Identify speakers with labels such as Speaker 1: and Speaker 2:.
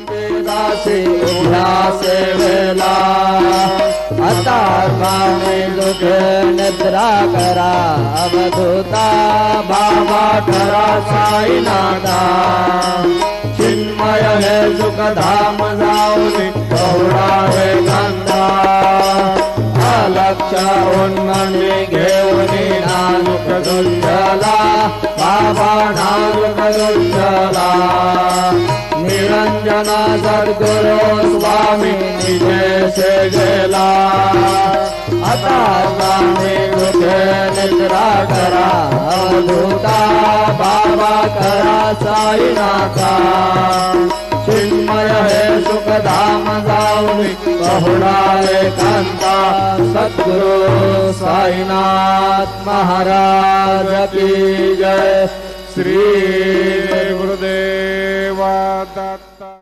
Speaker 1: दासी उभ्या सेवेला आता पाणी दुःख निद्रा करा अवधूता बाबा खरा साईनाथा चिन्मय हे सुखधाम जाऊन गौरावे गंधा अलक्ष उन्मनी घेऊन नानुक दुर्जला बाबा नानुक दुर्जला निरंजना सद्गुरु स्वामी निजे गेला आता स्वामी दुखे निद्रा करा अवधूता बाबा करा साईनाथा चिन्मय हे सुखधाम जाऊन बहुळा एकांता सद्गुरु साईनाथ महाराज की जय। श्री गुरुदेव दत्त।